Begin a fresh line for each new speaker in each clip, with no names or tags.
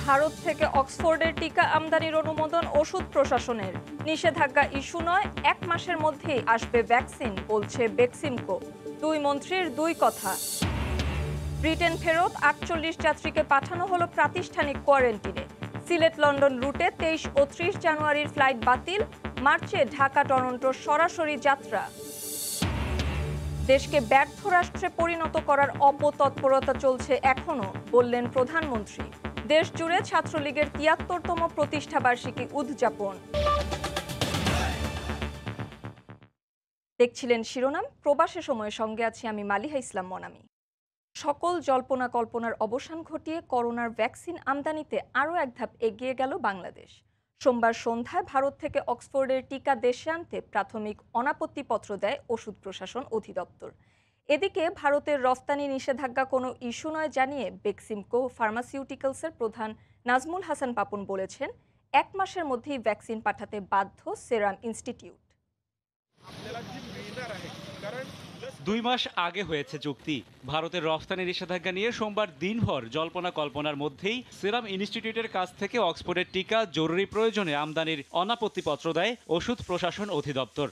ভারত থেকে অক্সফোর্ডের টিকা আমদানির অনুমোদন ওষুধ প্রশাসনের। নিষেধাজ্ঞা ইস্যু নয়, 1 মাসের মধ্যেই আসবে ভ্যাকসিন, বলছে বেক্সিমকো। দুই মন্ত্রীর দুই কথা। ব্রিটেন ফেরত 48 যাত্রীকে পাঠানো হলো প্রাতিষ্ঠানিক কোয়ারেন্টিনে। সিলেট লন্ডন রুটে 23 ও 30 জানুয়ারির ফ্লাইট বাতিল। মার্চে ঢাকা টরন্টো সরাসরি যাত্রা। দেশকে ব্যর্থ রাষ্ট্রে পরিণত করার অপতৎপরতা চলছে এখনো, বললেন প্রধানমন্ত্রী। দেশ জুড়ে ছাত্রলীগের ৭৩তম প্রতিষ্ঠাবার্ষিকী উদযাপন। দেখছিলেন শিরোনাম। প্রবাসে সময়ের সঙ্গে আছি আমি মালিহা ইসলাম মনামি। সকল জল্পনা কল্পনার অবসান ঘটিয়ে করোনার ভ্যাকসিন আমদানিতে আরও এক ধাপ এগিয়ে গেল বাংলাদেশ। সোমবার সন্ধ্যায় ভারত থেকে অক্সফোর্ডের টিকা দেশে আনতে প্রাথমিক অনাপত্তিপত্র দেয় ওষুধ প্রশাসন অধিদপ্তর। এদিকে ভারতের রফতানি নিষেধাজ্ঞা কোনো ইস্যু নয় জানিয়ে বেক্সিমকো ফার্মাসিউটিক্যালসের প্রধান নাজমুল হাসান পাপন বলেছেন, 1 মাসের মধ্যেই ভ্যাকসিন পাঠাতে বাধ্য সেরাম ইনস্টিটিউট।
2 মাস আগে হয়েছে চুক্তি। ভারতের রফতানি নিষেধাজ্ঞা নিয়ে সোমবার দিনভর জল্পনা কল্পনার মধ্যেই সেরাম ইনস্টিটিউটের কাছ থেকে অক্সফোর্ডের টিকা জরুরি প্রয়োজনে আমদানির অনাপত্তিপত্র দেয় ওষুধ প্রশাসন অধিদপ্তর।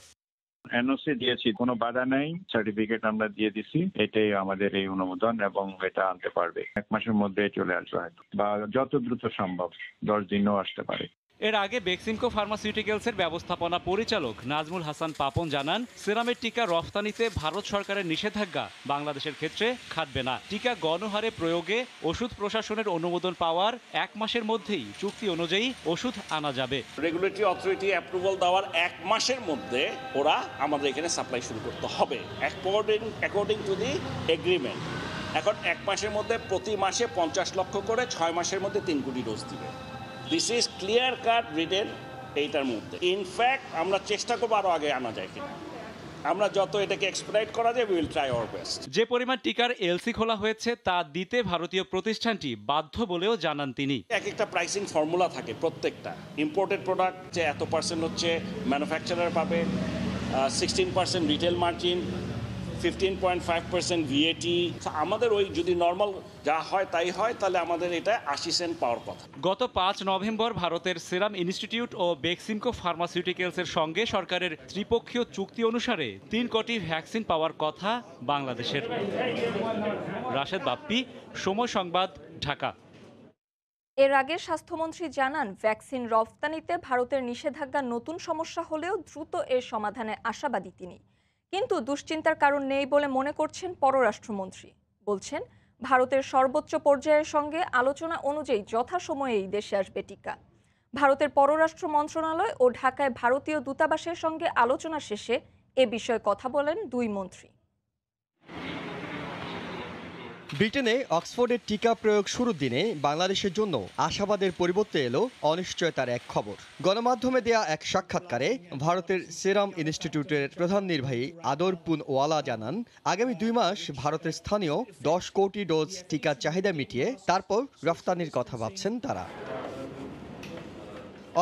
এনওসি দিয়েছি, কোনো বাধা নাই, সার্টিফিকেট আমরা দিয়ে দিছি, এটাই আমাদের এই অনুমোদন এবং এটা আনতে পারবে 1 মাসের মধ্যে চলে আসবে হয়তো, বা যত দ্রুত সম্ভব 10 দিনও আসতে পারে।
এর আগে বেক্সিমকো ফার্মাসিউটিক্যালসের ব্যবস্থাপনা পরিচালক নাজমুল হাসান পাপন জানান, সেরামের টিকা রফতানিতে ভারত সরকারের নিষেধাজ্ঞা বাংলাদেশের ক্ষেত্রে খাটবে না। টিকা গণহারে প্রয়োগে ওষুধ প্রশাসনের অনুমোদন পাওয়ার 1 মাসের মধ্যেই চুক্তি অনুযায়ী ওষুধ আনা যাবে।
রেগুলেটরি অথরিটি অ্যাপ্রুভাল দেওয়ার 1 মাসের মধ্যে ওরা আমাদের এখানে সাপ্লাই শুরু করতে হবে অ্যাকর্ডিং টু দি এগ্রিমেন্ট। এখন 1 মাসের মধ্যে প্রতি মাসে 50 লক্ষ করে 6 মাসের মধ্যে 3 কোটি ডোজ দিবে। This is clear cut written এইটার মধ্যে। ইনফ্যাক্ট আমরা চেষ্টা করবো আরও আগে আনা যায় কিনা, আমরা যত এটাকে এক্সপেডিট করা যায় we will try our best.
যে পরিমাণ টিকার এলসি খোলা হয়েছে তা দিতে ভারতীয় প্রতিষ্ঠানটি বাধ্য বলেও জানান তিনি।
একটা প্রাইসিং ফর্মুলা থাকে প্রত্যেকটা ইম্পোর্টেড প্রোডাক্ট, যে এত পার্সেন্ট হচ্ছে ম্যানুফ্যাকচারার পাবে, 16% রিটেল মার্জিন, 15.5% ভিএটি। আমাদের ওই যদি নর্মাল যা হয় তাই হয়, তাহলে আমাদের এটা 80 সেন্ট পাওয়ার কথা।
গত 5 নভেম্বর ভারতের সেরাম ইনস্টিটিউট ও বেক্সিমকো ফার্মাসিউটিক্যালসের সঙ্গে সরকারের ত্রিপক্ষীয় চুক্তি অনুসারে 3 কোটি ভ্যাকসিন পাওয়ার কথা বাংলাদেশের। রাশেদ বাপ্পি, সময় সংবাদ, ঢাকা।
এর আগে স্বাস্থ্যমন্ত্রী জানান, ভ্যাকসিন রফতানিতে ভারতের নিষেধাজ্ঞা নতুন সমস্যা হলেও দ্রুত এর সমাধানে আশাবাদী তিনি। কিন্তু দুশ্চিন্তার কারণ নেই বলে মনে করছেন পররাষ্ট্রমন্ত্রী। বলছেন, ভারতের সর্বোচ্চ পর্যায়ের সঙ্গে আলোচনা অনুযায়ী যথাসময়েই দেশে আসবে টিকা। ভারতের পররাষ্ট্র মন্ত্রণালয় ও ঢাকায় ভারতীয় দূতাবাসের সঙ্গে আলোচনা শেষে এ বিষয়ে কথা বলেন দুই মন্ত্রী।
ব্রিটেনে অক্সফোর্ডের টিকা প্রয়োগ শুরুর দিনে বাংলাদেশের জন্য আশাবাদের পরিবর্তে এলো অনিশ্চয়তার এক খবর। গণমাধ্যমে দেয়া এক সাক্ষাৎকারে ভারতের সেরাম ইনস্টিটিউটের প্রধান নির্বাহী আদর পুনওয়ালা জানান, আগামী 2 মাস ভারতের স্থানীয় 10 কোটি ডোজ টিকার চাহিদা মিটিয়ে তারপর রফতানির কথা ভাবছেন তারা।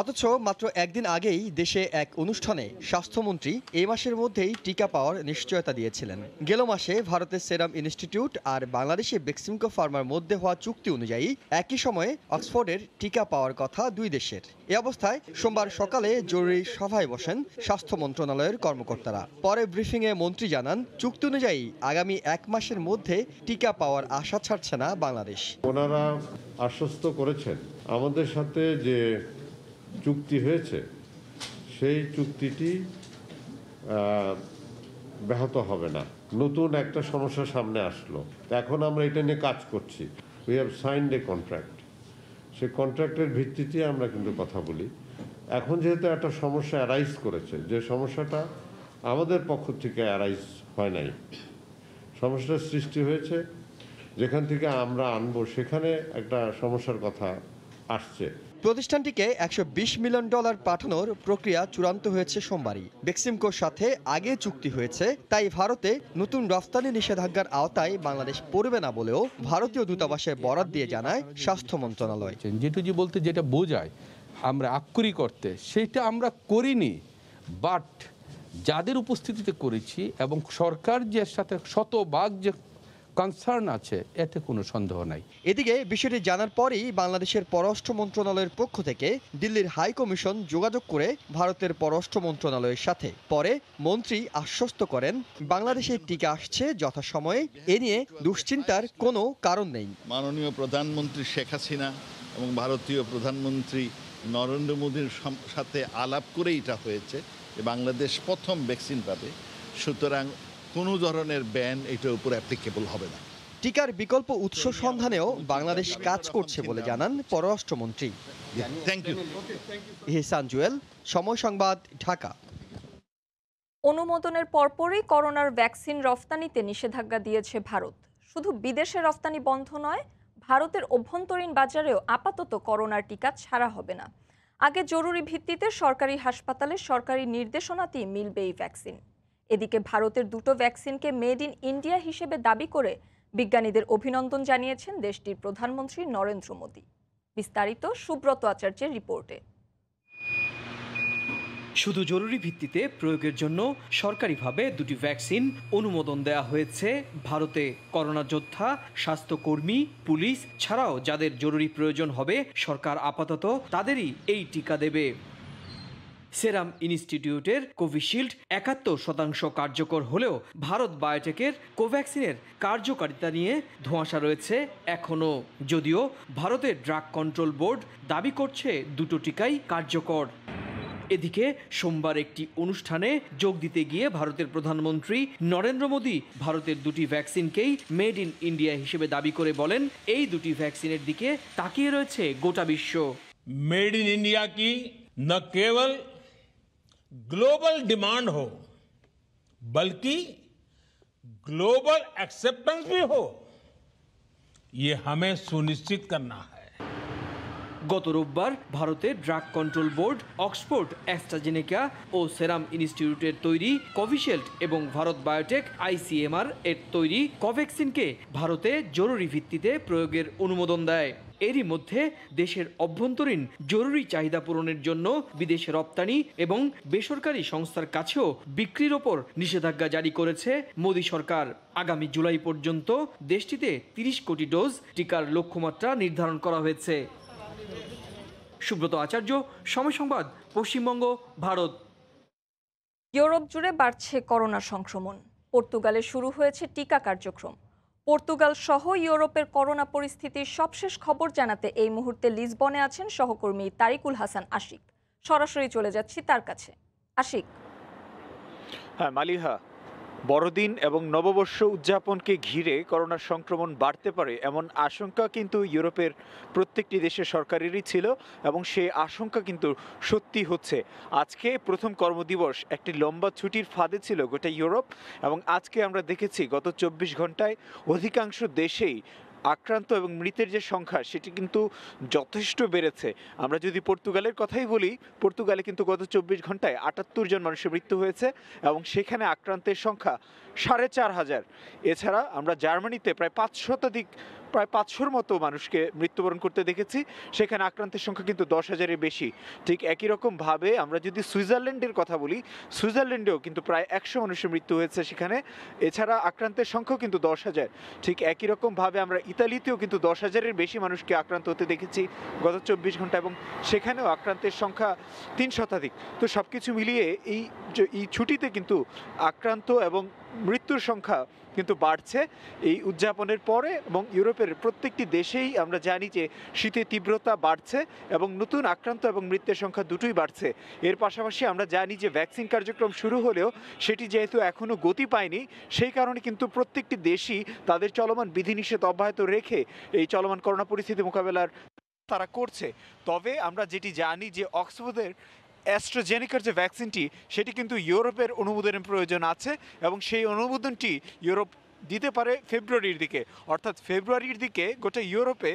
অথচ মাত্র একদিন আগেই দেশে এক অনুষ্ঠানে স্বাস্থ্যমন্ত্রী এই মাসের মধ্যেই টিকা পাওয়ার নিশ্চয়তা দিয়েছিলেন। গেল মাসে ভারতের সেরাম ইনস্টিটিউট আর বাংলাদেশে বেক্সিমকো ফার্মার মধ্যে হওয়া চুক্তি অনুযায়ী একই সময়ে অক্সফোর্ডের টিকা পাওয়ার কথা দুই দেশের। এ অবস্থায় সোমবার সকালে জরুরি সভায় বসেন স্বাস্থ্য মন্ত্রণালয়ের কর্মকর্তারা। পরে ব্রিফিংয়ে মন্ত্রী জানান, চুক্তি অনুযায়ী আগামী 1 মাসের মধ্যে টিকা পাওয়ার আশা ছাড়ছে না বাংলাদেশ।
ওনারা আশ্বস্ত করেছেন আমাদের সাথে যে চুক্তি হয়েছে সেই চুক্তিটি ব্যাহত হবে না। নতুন একটা সমস্যা সামনে আসলো, এখন আমরা এটা নিয়ে কাজ করছি। We have signed A contract, সেই কন্ট্রাক্টের ভিত্তিতে আমরা কিন্তু কথা বলি। এখন যেহেতু একটা সমস্যা অ্যারাইজ করেছে, যে সমস্যাটা আমাদের পক্ষ থেকে অ্যারাইজ হয় নাই, সমস্যার সৃষ্টি হয়েছে, যেখান থেকে আমরা আনবো সেখানে একটা সমস্যার কথা আসছে।
প্রতিষ্ঠানটিকে $120 মিলিয়ন পাঠানোর প্রক্রিয়া চূড়ান্ত হয়েছে সোমবারই। বেক্সিমকোর সাথে আগে চুক্তি হয়েছে, তাই ভারতে নতুন রফতানি নিষেধাজ্ঞার আওতায় বাংলাদেশ পড়বে না বলেও ভারতীয় দূতাবাসে বরাত দিয়ে জানায় স্বাস্থ্য মন্ত্রণালয়।
যেটুজি বলতে যেটা বোঝায় আমরা আক্ষরিক করতে সেটা আমরা করিনি, বাট যাদের উপস্থিতিতে করেছি এবং সরকার যে সাথে শতভাগ যে কনসার্ন আছে, এতে কোনো সন্দেহ নাই।
এদিকে বিষয়টি জানার পরেই বাংলাদেশের পররাষ্ট্র মন্ত্রণালয়ের পক্ষ থেকে দিল্লির হাই কমিশন যোগাযোগ করে ভারতের পররাষ্ট্র মন্ত্রণালয়ের সাথে। পরে মন্ত্রী আশ্বস্ত করেন বাংলাদেশে টিকা আসছে যথাসময়ে, এ নিয়ে দুশ্চিন্তার কোনো কারণ নেই।
মাননীয় প্রধানমন্ত্রী শেখ হাসিনা এবং ভারতীয় প্রধানমন্ত্রী নরেন্দ্র মোদীর সাথে আলাপ করেই এটা হয়েছে যে বাংলাদেশ প্রথম ভ্যাকসিন পাবে, সুতরাং কোনো ধরনের ব্যান এটার উপর অ্যাপ্লিকেবল হবে না।
টিকার বিকল্প উৎস সন্ধানেও বাংলাদেশ কাজ করছে বলে জানান পররাষ্ট্রমন্ত্রী।
Thank you.
ইহসান জুয়েল, সময় সংবাদ, ঢাকা।
অনুমোদনের পরপরই করোনার ভ্যাকসিন রফতানিতে নিষেধাজ্ঞা দিয়েছে ভারত। শুধু বিদেশে রফতানি বন্ধ নয়, ভারতের অভ্যন্তরীণ বাজারেও আপাতত করোনার টিকা ছাড়া হবে না। আগে জরুরি ভিত্তিতে সরকারি হাসপাতালে সরকারি নির্দেশনাতেই মিলবে এই ভ্যাকসিন। এদিকে ভারতের দুটো ভ্যাকসিনকে মেড ইন ইন্ডিয়া হিসেবে দাবি করে বিজ্ঞানীদের অভিনন্দন জানিয়েছেন দেশটির প্রধানমন্ত্রী নরেন্দ্র মোদী। বিস্তারিত সুব্রত আচার্যের রিপোর্টে।
শুধু জরুরি ভিত্তিতে প্রয়োগের জন্য সরকারিভাবে দুটি ভ্যাকসিন অনুমোদন দেওয়া হয়েছে ভারতে। করোনা যোদ্ধা, স্বাস্থ্যকর্মী, পুলিশ ছাড়াও যাদের জরুরি প্রয়োজন হবে সরকার আপাতত তাদেরই এই টিকা দেবে। সেরাম ইনস্টিটিউটের কোভিশিল্ড ৭১% কার্যকর হলেও ভারত বায়োটেকের কোভ্যাক্সিনের কার্যকারিতা নিয়ে ধোঁয়াশা রয়েছে এখনও, যদিও ভারতের ড্রাগ কন্ট্রোল বোর্ড দাবি করছে দুটো টিকাই কার্যকর। এদিকে সোমবার একটি অনুষ্ঠানে যোগ দিতে গিয়ে ভারতের প্রধানমন্ত্রী নরেন্দ্র মোদী ভারতের দুটি ভ্যাকসিনকেই মেড ইন ইন্ডিয়া হিসেবে দাবি করে বলেন, এই দুটি ভ্যাকসিনের দিকে তাকিয়ে রয়েছে গোটা বিশ্ব।
मेड इन इंडिया की न केवल ग्लोबल डिमांड हो बल्कि ग्लोबल एक्सेप्टेंस भी हो, ये हमें सुनिश्चित करना है।
গত রোববার ভারতের drug control board Oxford, AstraZeneca ও সেরাম ইনস্টিটিউটের তৈরি কোভিশিল্ড এবং ভারত বায়োটেক ICMR এর তৈরি কোভ্যাক্সিনকে ভারতে জরুরি ভিত্তিতে প্রয়োগের অনুমোদন দেয়। এরই মধ্যে দেশের অভ্যন্তরীণ জরুরি চাহিদা পূরণের জন্য বিদেশে রপ্তানি এবং বেসরকারি সংস্থার কাছেও বিক্রির ওপর নিষেধাজ্ঞা জারি করেছে মোদী সরকার। আগামী জুলাই পর্যন্ত দেশটিতে ৩০ কোটি ডোজ টিকার লক্ষ্যমাত্রা নির্ধারণ করা হয়েছে। সুব্রত আচার্য, সময় সংবাদ, পশ্চিমবঙ্গ, ভারত।
ইউরোপ জুড়ে বাড়ছে করোনা সংক্রমণ। পর্তুগালে শুরু হয়েছে টিকা কার্যক্রম। পর্তুগাল সহ ইউরোপের করোনা পরিস্থিতির সবশেষ খবর জানাতে এই মুহূর্তে লিসবনে আছেন সহকর্মী তারিকুল হাসান আশিক। সরাসরি চলে যাচ্ছি তার কাছে। আশিক।
হ্যাঁ মালিহা, বড়দিন এবং নববর্ষ উদযাপনকে ঘিরে করোনার সংক্রমণ বাড়তে পারে এমন আশঙ্কা কিন্তু ইউরোপের প্রত্যেকটি দেশের সরকারেরই ছিল এবং সেই আশঙ্কা কিন্তু সত্যি হচ্ছে। আজকে প্রথম কর্মদিবস একটি লম্বা ছুটির ফাঁদে ছিল গোটা ইউরোপ, এবং আজকে আমরা দেখেছি গত ২৪ ঘন্টায় অধিকাংশ দেশেই আক্রান্ত এবং মৃতের যে সংখ্যা সেটি কিন্তু যথেষ্ট বেড়েছে। আমরা যদি পর্তুগালের কথাই বলি, পর্তুগালে কিন্তু গত ২৪ ঘন্টায় ৭৮ জন মানুষের মৃত্যু হয়েছে এবং সেখানে আক্রান্তের সংখ্যা ৪৫০০। এছাড়া আমরা জার্মানিতে প্রায় ৫০০র মতো মানুষকে মৃত্যুবরণ করতে দেখেছি, সেখানে আক্রান্তের সংখ্যা কিন্তু ১০,০০০-এর বেশি। ঠিক একই রকমভাবে আমরা যদি সুইজারল্যান্ডের কথা বলি, সুইজারল্যান্ডেও কিন্তু প্রায় ১০০ মানুষের মৃত্যু হয়েছে সেখানে, এছাড়া আক্রান্তের সংখ্যাও কিন্তু ১০,০০০। ঠিক একই রকমভাবে আমরা ইতালিতেও কিন্তু ১০,০০০-এর বেশি মানুষকে আক্রান্ত হতে দেখেছি গত ২৪ ঘন্টা, এবং সেখানেও আক্রান্তের সংখ্যা ৩ শতাধিক। তো সব কিছু মিলিয়ে এই ছুটিতে কিন্তু আক্রান্ত এবং মৃত্যুর সংখ্যা কিন্তু বাড়ছে এই উদযাপনের পরে, এবং ইউরোপের প্রত্যেকটি দেশেই আমরা জানি যে শীতের তীব্রতা বাড়ছে এবং নতুন আক্রান্ত এবং মৃত্যুর সংখ্যা দুটোই বাড়ছে। এর পাশাপাশি আমরা জানি যে ভ্যাকসিন কার্যক্রম শুরু হলেও সেটি যেহেতু এখনও গতি পায়নি, সেই কারণে কিন্তু প্রত্যেকটি দেশই তাদের চলমান বিধিনিষেধ অব্যাহত রেখে এই চলমান করোনা পরিস্থিতি মোকাবেলার তারা করছে। তবে আমরা যেটি জানি যে অক্সফোর্ডের অ্যাস্ট্রাজেনেকার যে ভ্যাকসিনটি সেটি কিন্তু ইউরোপের অনুমোদনের প্রয়োজন আছে, এবং সেই অনুমোদনটি ইউরোপ দিতে পারে ফেব্রুয়ারির দিকে। অর্থাৎ ফেব্রুয়ারির দিকে গোটা ইউরোপে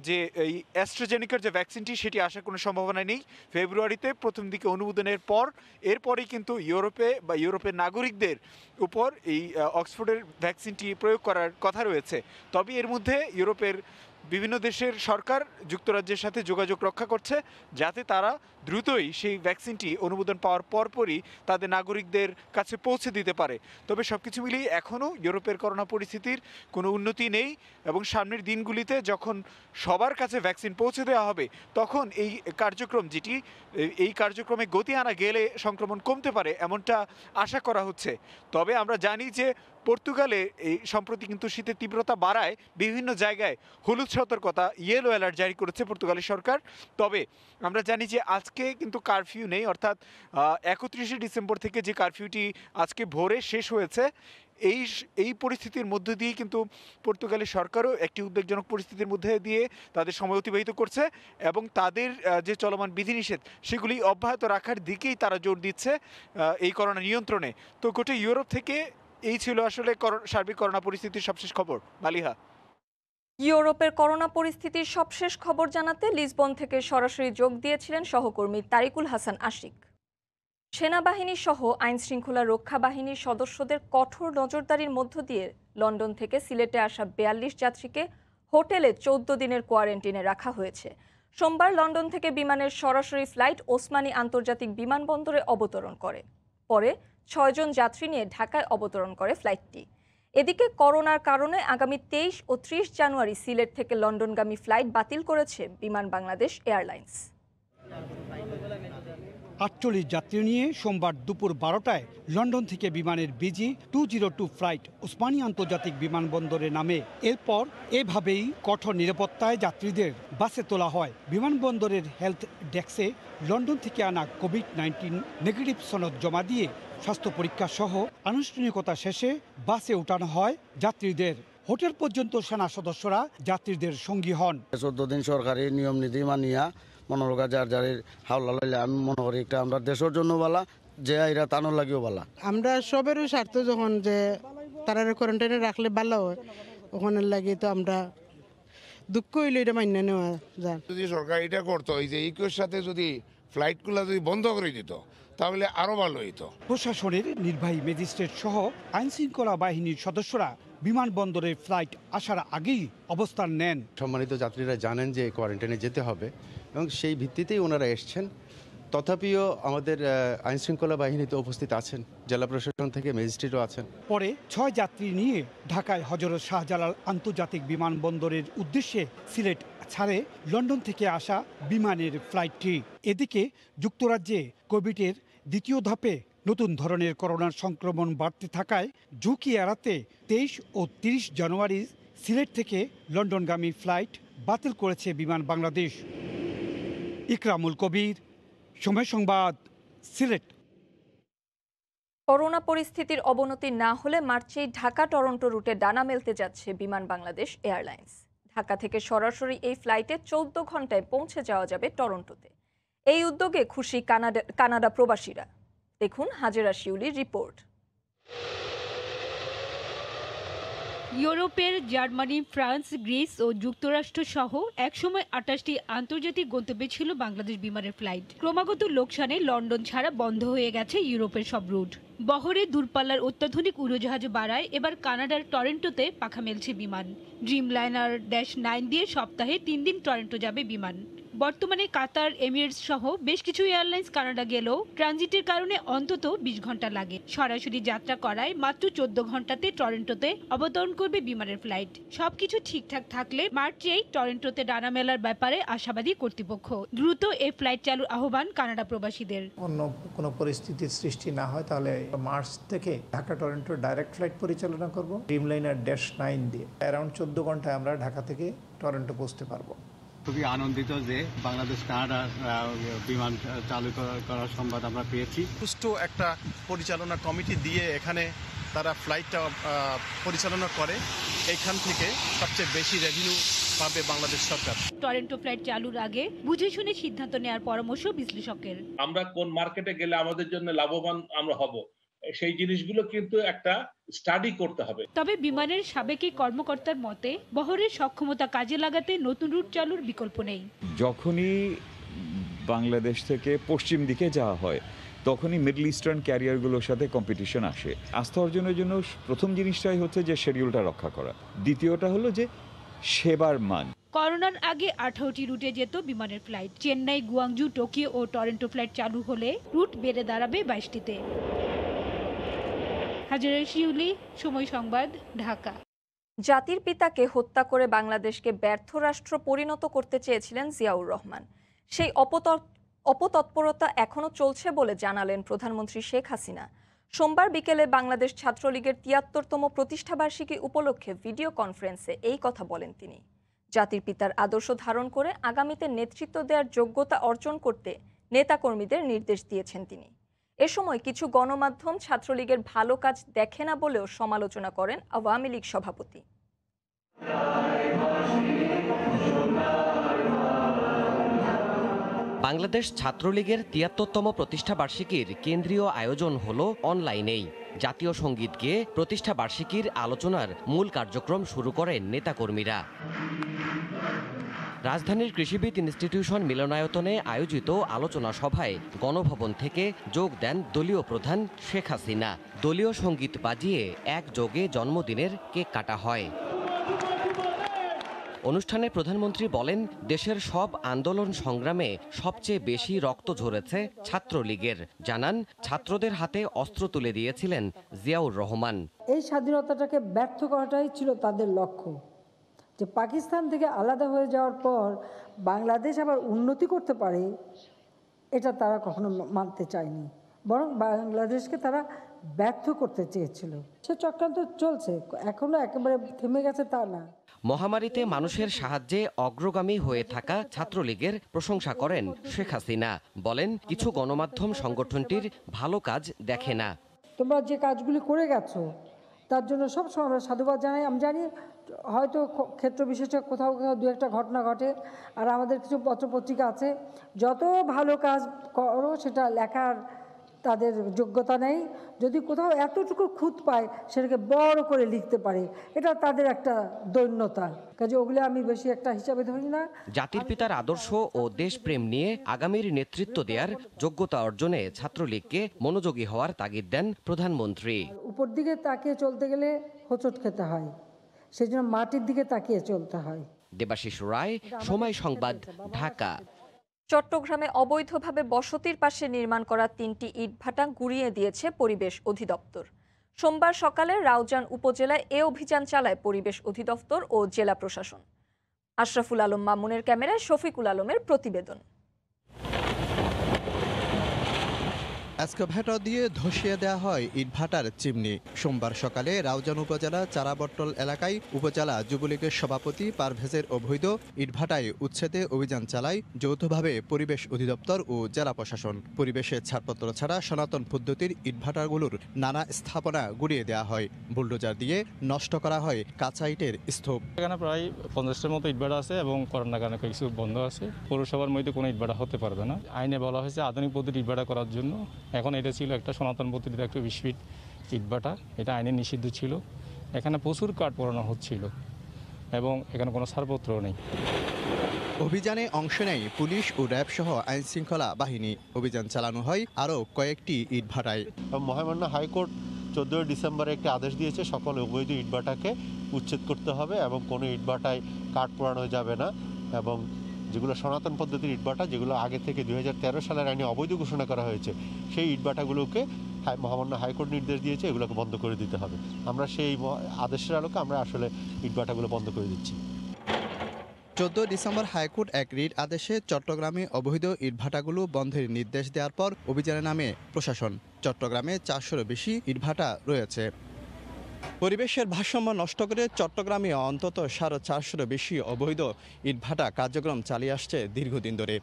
যে এই অ্যাস্ট্রাজেনেকার যে ভ্যাকসিনটি সেটি আসার কোনো সম্ভাবনা নেই। ফেব্রুয়ারিতে প্রথম দিকে অনুমোদনের পর এরপরেই কিন্তু ইউরোপে বা ইউরোপের নাগরিকদের উপর এই অক্সফোর্ডের ভ্যাকসিনটি প্রয়োগ করার কথা রয়েছে। তবে এর মধ্যে ইউরোপের বিভিন্ন দেশের সরকার যুক্তরাজ্যের সাথে যোগাযোগ রক্ষা করছে যাতে তারা দ্রুতই সেই ভ্যাকসিনটি অনুমোদন পাওয়ার পরপরই তাদের নাগরিকদের কাছে পৌঁছে দিতে পারে। তবে সবকিছু মিলিয়ে এখনও ইউরোপের করোনা পরিস্থিতির কোনো উন্নতি নেই এবং সামনের দিনগুলিতে যখন সবার কাছে ভ্যাকসিন পৌঁছে দেওয়া হবে তখন এই কার্যক্রমে গতি আনা গেলে সংক্রমণ কমতে পারে এমনটা আশা করা হচ্ছে। তবে আমরা জানি যে পর্তুগালে এই সম্প্রতি কিন্তু শীতের তীব্রতা বাড়ায় বিভিন্ন জায়গায় হলুদ সতর্কতা ইয়েলো অ্যালার্ট জারি করেছে পর্তুগালের সরকার। তবে আমরা জানি যে আজকে কিন্তু কারফিউ নেই, অর্থাৎ 31শে ডিসেম্বর থেকে যে কারফিউটি আজকে ভোরে শেষ হয়েছে এই পরিস্থিতির মধ্য দিয়ে কিন্তু পর্তুগালের সরকারও একটি উদ্বেগজনক পরিস্থিতির মধ্যে দিয়ে তাদের সময় অতিবাহিত করছে এবং তাদের যে চলমান বিধিনিষেধ সেগুলি অব্যাহত রাখার দিকেই তারা জোর দিচ্ছে এই করোনা নিয়ন্ত্রণে। তো গোটা ইউরোপ থেকে এই ছিল আসলে সার্বিক করোনা পরিস্থিতির সবশেষ খবর। মালিহা।
ইউরোপের করোনা পরিস্থিতির সবশেষ খবর জানাতে লিসবন থেকে সরাসরি যোগ দিয়েছিলেন সহকর্মী তারিকুল হাসান আশিক। সেনাবাহিনী সহ আইনশৃঙ্খলা রক্ষা বাহিনীর সদস্যদের কঠোর নজরদারির মধ্য দিয়ে লন্ডন থেকে সিলেটে আসা ৪২ যাত্রীকে হোটেলে ১৪ দিনের কোয়ারেন্টিনে রাখা হয়েছে। সোমবার লন্ডন থেকে বিমানের সরাসরি ফ্লাইট ওসমানী আন্তর্জাতিক বিমানবন্দরে অবতরণ করে। পরে ৬ জন যাত্রী নিয়ে ঢাকায় অবতরণ করে ফ্লাইটটি। এদিকে করোনার কারণে আগামী ২৩ ও ৩০ জানুয়ারি সিলেট থেকে লন্ডনগামী ফ্লাইট বাতিল করেছে বিমান বাংলাদেশ এয়ারলাইন্স।
৪৮ যাত্রী নিয়ে সোমবার দুপুর ১২টায় লন্ডন থেকে বিমানের BG 202 ফ্লাইট ওসমানী আন্তর্জাতিক বিমানবন্দরে নামে। এরপর এভাবেই কঠোর নিরাপত্তায় যাত্রীদের বাসে তোলা হয়। বিমানবন্দরের হেলথ ডেস্কে লন্ডন থেকে আনা কোভিড-19 নেগেটিভ সনদ জমা দিয়ে স্বাস্থ্য পরীক্ষা সহ আনুষ্ঠানিকতা শেষে বাসে উঠানো হয় যাত্রীদের। হোটেল পর্যন্ত সেনা সদস্যরা যাত্রীদের সঙ্গী হন।
14 দিন সরকারি নিয়ম নীতি মানিয়া মনোরোগা যার যারের হাওলা লইলে আমি মনে করি একটা আমরা দেশের জন্য বালা যে এরা তানোর লাগিও বালা।
আমরা সবেরও স্বার্থ যখন যে তারা কোয়ারেন্টাইনে রাখলে ভালো হয় ওখানে লাগে তো আমরা দুঃখ হইলে এটা মান্য নেওয়া যায়।
যদি সরকার এটা করতো এই যে ইকোর সাথে যদি ফ্লাইটগুলো যদি বন্ধ করে দিত তাহলে আরো ভালো হইতো।
প্রশাসনের নির্বাহী ম্যাজিস্ট্রেট সহ আইনশৃঙ্খলা বাহিনীর সদস্যরা বিমানবন্দরে ফ্লাইট আসার আগেই অবস্থান নেন।
সম্মানিত যাত্রীরা জানেন যে কোয়ারেন্টাইনে যেতে হবে এবং সেই ভিত্তিতেই ওনারা এসছেন। তথাপিও আমাদের আইনশৃঙ্খলা বাহিনীতে উপস্থিত আছেন, জেলা প্রশাসন থেকে ম্যাজিস্ট্রেটও আছেন।
পরে ৬ যাত্রী নিয়ে ঢাকায় হযরত শাহজালাল আন্তর্জাতিক বিমানবন্দরের উদ্দেশ্যে সিলেট ছাড়ে লন্ডন থেকে আসা বিমানের ফ্লাইটটি। এদিকে যুক্তরাজ্যে কোভিডের দ্বিতীয় ধাপে নতুন ধরনের করোনার সংক্রমণ বাড়তে থাকায় ঝুঁকি এড়াতে ২৩ ও ৩০ জানুয়ারি সিলেট থেকে লন্ডনগামী ফ্লাইট বাতিল করেছে বিমান বাংলাদেশ। ইকরামুল কবির, সময় সংবাদ, সিলেট।
করোনা পরিস্থিতির অবনতি না হলে মার্চেই ঢাকা টরন্টো রুটে ডানা মেলতে যাচ্ছে বিমান বাংলাদেশ এয়ারলাইন্স। ঢাকা থেকে সরাসরি এই ফ্লাইটে ১৪ ঘন্টায় পৌঁছে যাওয়া যাবে টরন্টোতে। এই উদ্যোগে খুশি কানাডা প্রবাসীরা। দেখুন হাজেরা শিউলির রিপোর্ট।
ইউরোপের জার্মানি, ফ্রান্স, গ্রিস ও যুক্তরাষ্ট্র সহ একসময় ২৮টি আন্তর্জাতিক গন্তব্যে ছিল বাংলাদেশ বিমানের ফ্লাইট। ক্রমাগত লোকসানে লন্ডন ছাড়া বন্ধ হয়ে গেছে ইউরোপের সব রুট। বহরে দূরপাল্লার অত্যাধুনিক উড়োজাহাজ বাড়ায় এবার কানাডার টরেন্টোতে পাখা মেলছে বিমান। ড্রিমলাইনার -9 দিয়ে সপ্তাহে ৩ দিন টরেন্টো যাবে বিমান। বর্তমানে কাতার, এমিরেটস সহ বেশ কিছু এয়ারলাইন্স কানাডা গেলেও ট্রানজিটের কারণে অন্তত ২০ ঘন্টা লাগে। সরাসরি যাত্রা করায় মাত্র ১৪ ঘন্টাতে টরেন্টোতে অবতরণ করবে বিমানের ফ্লাইট। সবকিছু ঠিকঠাক থাকলে মার্চেই টরেন্টোতে ডানা মেলার ব্যাপারে আশাবাদী কর্তৃপক্ষ। দ্রুত এই ফ্লাইট চালুর আহ্বান কানাডা প্রবাসীদের।
অন্য কোনো পরিস্থিতির সৃষ্টি না হয় তাহলে মার্চ থেকে ঢাকা টরেন্টো ডাইরেক্ট ফ্লাইট পরিচালনা করব ড্রিমলাইনার -9 দিয়ে। অ্যারাউন্ড ১৪ ঘন্টায় আমরা ঢাকা থেকে টরেন্টো পৌঁছতে পারবো।
খুবই আনন্দিত যে বাংলাদেশ কানাডা বিমান চালু করার সংবাদ আমরা পেয়েছি।
সুষ্ঠু একটা পরিচালনা কমিটি দিয়ে এখানে তারা ফ্লাইটটা পরিচালনা করে, এখান থেকে সবচেয়ে বেশি রেভিনিউ পাবে বাংলাদেশ সরকার।
টরেন্টো ফ্লাইট চালুর আগে বুঝে শুনে সিদ্ধান্ত নেওয়ার পরামর্শ বিশ্লেষকের।
আমরা কোন মার্কেটে গেলে আমাদের জন্য লাভবান আমরা হব, সেই জিনিসগুলো কিন্তু একটা স্টাডি করতে হবে।
তবে বিমানের সাবেক কর্মকর্তার মতে বহরের সক্ষমতা কাজে লাগাতে নতুন রুট চালুর বিকল্প নেই।
যখনই বাংলাদেশ থেকে পশ্চিম দিকে যাওয়া হয় তখনই মিডল ইস্টার্ন ক্যারিয়ারগুলোর সাথে কম্পিটিশন আসে। আস্থা অর্জনের জন্য প্রথম জিনিসটাই হচ্ছে যে শিডিউলটা রক্ষা করা, দ্বিতীয়টা হলো যে সেবার মান।
করোনার আগে 18টি রুটে যেত বিমানের ফ্লাইট। চেন্নাই, গুয়াংজু, টোকিও ও টরন্টো ফ্লাইট চালু হলে রুট বেড়ে দাঁড়াবে 22টিতে। হাজারা শিউলি, সময় সংবাদ, ঢাকা।
জাতির পিতাকে হত্যা করে বাংলাদেশকে ব্যর্থ রাষ্ট্র পরিণত করতে চেয়েছিলেন জিয়াউর রহমান। সেই অপতৎপরতা এখনো চলছে বলে জানালেন প্রধানমন্ত্রী শেখ হাসিনা। সোমবার বিকেলে বাংলাদেশ ছাত্রলীগের ৭৩তম প্রতিষ্ঠাবার্ষিকী উপলক্ষে ভিডিও কনফারেন্সে এই কথা বলেন তিনি। জাতির পিতার আদর্শ ধারণ করে আগামীতে নেতৃত্ব দেওয়ার যোগ্যতা অর্জন করতে নেতাকর্মীদের নির্দেশ দিয়েছেন তিনি। এ সময় কিছু গণমাধ্যম ছাত্রলীগের ভালো কাজ দেখে না বলেও সমালোচনা করেন আওয়ামী লীগ সভাপতি।
বাংলাদেশ ছাত্রলীগের ৭৩তম প্রতিষ্ঠাবার্ষিকীর কেন্দ্রীয় আয়োজন হলো অনলাইনেই। জাতীয় সঙ্গীত গেয়ে প্রতিষ্ঠাবার্ষিকীর আলোচনার মূল কার্যক্রম শুরু করেন নেতাকর্মীরা। রাজধানীর কৃষিবিদ ইনস্টিটিউশন মিলনায়তনে আয়োজিত আলোচনা সভায় গণভবন থেকে যোগ দেন দলীয় প্রধান শেখ হাসিনা। দলীয় সঙ্গীত বাজিয়ে একযোগে জন্মদিনের কেক কাটা হয়। অনুষ্ঠানে প্রধানমন্ত্রী বলেন, দেশের সব আন্দোলন সংগ্রামে সবচেয়ে বেশি রক্ত ঝরেছে ছাত্রলীগের। জানান, ছাত্রদের হাতে অস্ত্র তুলে দিয়েছিলেন জিয়াউর রহমান।
এই স্বাধীনতাটাকে ব্যর্থ করাটাই ছিল তাদের লক্ষ্য, যে পাকিস্তান থেকে আলাদা হয়ে যাওয়ার পর বাংলাদেশ আবার উন্নতি করতে পারে, এটা তারা কখনো মানতে চায়নি, বরং বাংলাদেশকে তারা ব্যর্থ করতে চেয়েছিল। সে চক্রান্ত চলছে, এখনো একেবারে থেমে গেছে তা না।
মহামারীতে মানুষের সাহায্যে অগ্রগামী হয়ে থাকা ছাত্রলীগের প্রশংসা করেন শেখ হাসিনা। বলেন, কিছু গণমাধ্যম সংগঠনটির ভালো কাজ দেখে না।
তোমরা যে কাজগুলি করে গেছো তার জন্য সবসময় আমরা সাধুবাদ জানাই। আমি জানি হয়তো ক্ষেত্র বিশেষে কোথাও কোথাও দু একটা ঘটনা ঘটে, আর আমাদের কিছু পত্রপত্রিকা আছে, যত ভালো কাজ করো সেটা লেখার তাদের যোগ্যতা নেই। যদি কোথাও এতটুকু খুঁত পায় সেটাকে বড় করে লিখতে পারে, এটা তাদের একটা দৈন্যতা। কাজে ওগুলো আমি বেশি একটা হিসাবে ধরি না।
জাতির পিতার আদর্শ ও দেশপ্রেম নিয়ে আগামীর নেতৃত্ব দেওয়ার যোগ্যতা অর্জনে ছাত্রলীগকে মনোযোগী হওয়ার তাগিদ দেন প্রধানমন্ত্রী।
উপর দিকে তাকিয়ে চলতে গেলে হোঁচট খেতে হয়, সেই জন্য মাটির দিকে তাকিয়ে চলতে হয়।
দেবাশিস রায়, সময় সংবাদ, ঢাকা।
চট্টগ্রামে অবৈধভাবে বসতির পাশে নির্মাণ করা 3টি ইটভাটা গুঁড়িয়ে দিয়েছে পরিবেশ অধিদপ্তর। সোমবার সকালে রাউজান উপজেলায় এ অভিযান চালায় পরিবেশ অধিদপ্তর ও জেলা প্রশাসন। আশরাফুল আলম মামুনের ক্যামেরায় শফিকুল আলমের প্রতিবেদন।
এক্সকাভেটর দিয়ে ধসিয়ে দেওয়া হয় ইটভাটার চিমনি। সোমবার সকালে রাউজান উপজেলা চারাবট্টল এলাকায় উপজেলা যুবলীগের সভাপতি পারভেজের অবৈধ ইটভাটায় উচ্ছেদে অভিযান চালায় যৌথভাবে পরিবেশ অধিদপ্তর ও জেলা প্রশাসন। পরিবেশের ছাড়পত্র ছাড়া সনাতন পদ্ধতির ইটভাটাগুলোর নানা স্থাপনা গুঁড়িয়ে দেওয়া হয়। বুলডোজার দিয়ে নষ্ট করা হয় কাঁচা ইটের স্তূপ।
এখানে প্রায় 50টার মতো ইটভাটা আছে এবং করোনার কারণে কিছু বন্ধ আছে। পৌরসভার মধ্যে কোনো ইটভাটা হতে পারবে না। আইনে বলা হয়েছে আধুনিক পদ্ধতির ইটভাটা করার জন্য। এখন এটা ছিল একটা সনাতন পদ্ধতির একটা 20 ফিট ইটভাটা, এটা আইনে নিষিদ্ধ ছিল। এখানে প্রচুর কাঠ পোড়ানো হচ্ছিল এবং এখানে কোনো ছাড়পত্রও নেই।
অভিযানে অংশ নেয় পুলিশ ও র্যাব সহ আইন শৃঙ্খলা বাহিনী। অভিযান চালানো হয় আরও কয়েকটি ইটভাটায়।
মহামান্য হাইকোর্ট 14 ডিসেম্বরে একটি আদেশ দিয়েছে, সকল অবৈধ ইটভাটাকে উচ্ছেদ করতে হবে এবং কোনো ইটভাটায় কাঠ পোড়ানো যাবে না, এবং যেগুলো সনাতন পদ্ধতির ইটভাটা, যেগুলো আগে থেকে 2013 সালের আইনে অবৈধ ঘোষণা করা হয়েছে, সেই ইটভাটাগুলোকে মহামান্য হাইকোর্ট নির্দেশ দিয়েছে এগুলোকে বন্ধ করে দিতে হবে। আমরা সেই আদেশের আলোকে আমরা আসলে ইটভাটাগুলো বন্ধ করে দিচ্ছি।
14 ডিসেম্বর হাইকোর্ট এক রিট আদেশে চট্টগ্রামে অবৈধ ইটভাটাগুলো বন্ধের নির্দেশ দেওয়ার পর অভিযানে নামে প্রশাসন। চট্টগ্রামে 400-এরও বেশি ইটভাটা রয়েছে। পরিবেশের ভারসাম্য নষ্ট করে চট্টগ্রামে অন্তত 450-এরও বেশি অবৈধ ইটভাটা কার্যক্রম চালিয়ে আসছে দীর্ঘদিন ধরে।